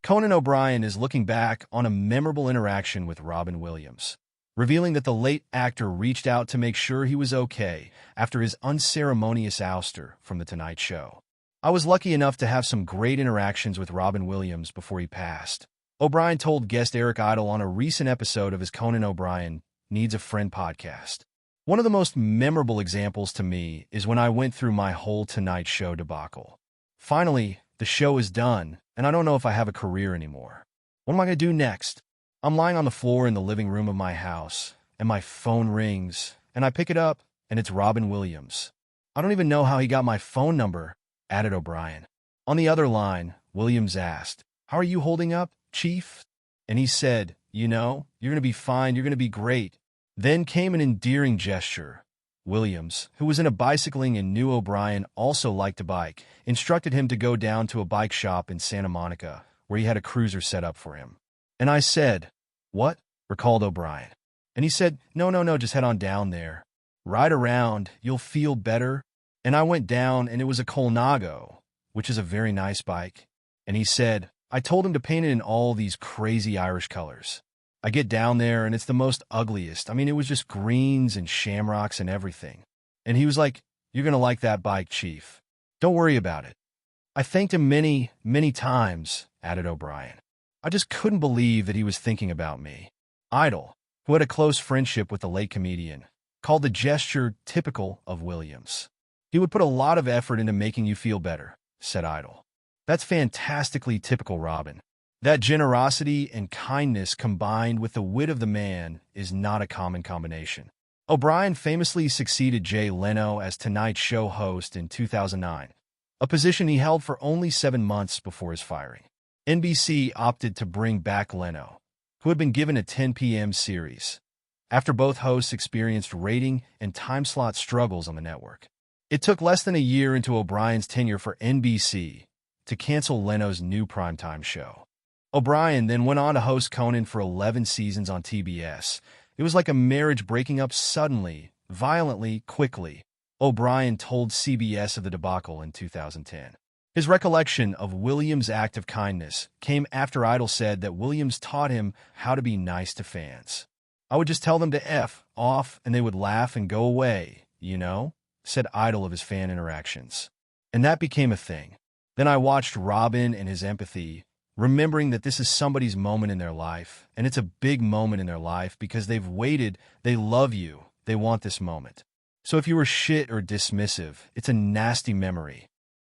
Conan O'Brien is looking back on a memorable interaction with Robin Williams, revealing that the late actor reached out to make sure he was okay after his unceremonious ouster from The Tonight Show. "I was lucky enough to have some great interactions with Robin Williams before he passed," O'Brien told guest Eric Idle on a recent episode of his Conan O'Brien Needs a Friend podcast. "One of the most memorable examples to me is when I went through my whole Tonight Show debacle. Finally, the show is done, and I don't know if I have a career anymore. What am I going to do next? I'm lying on the floor in the living room of my house, and my phone rings, and I pick it up, and it's Robin Williams. I don't even know how he got my phone number," added O'Brien. On the other line, Williams asked, "How are you holding up, Chief?" And he said, "You know, you're going to be fine, you're going to be great." Then came an endearing gesture. Williams, who was into bicycling and knew O'Brien also liked to bike, instructed him to go down to a bike shop in Santa Monica, where he had a cruiser set up for him. And I said, "What?" recalled O'Brien. And he said, No, just head on down there. Ride around, you'll feel better." And I went down, and it was a Colnago, which is a very nice bike. And he said, I told him to paint it in all these crazy Irish colors. I get down there, and it's the most ugliest. I mean, it was just greens and shamrocks and everything. And he was like, "You're going to like that bike, Chief. Don't worry about it." I thanked him many, many times, added O'Brien. I just couldn't believe that he was thinking about me. Idle, who had a close friendship with the late comedian, called the gesture typical of Williams. "He would put a lot of effort into making you feel better," said Idle. "That's fantastically typical Robin. That generosity and kindness combined with the wit of the man is not a common combination." O'Brien famously succeeded Jay Leno as Tonight Show host in 2009, a position he held for only 7 months before his firing. NBC opted to bring back Leno, who had been given a 10 p.m. series, after both hosts experienced rating and time slot struggles on the network. It took less than a year into O'Brien's tenure for NBC to cancel Leno's new primetime show. O'Brien then went on to host Conan for 11 seasons on TBS. It was like a marriage breaking up suddenly, violently, quickly, O'Brien told CBS of the debacle in 2010. His recollection of Williams' act of kindness came after Idle said that Williams taught him how to be nice to fans. "I would just tell them to F off and they would laugh and go away, you know," said Idle of his fan interactions. And that became a thing. Then I watched Robin and his empathy, remembering that this is somebody's moment in their life, and it's a big moment in their life because they've waited, they love you, they want this moment. So if you were shit or dismissive, it's a nasty memory.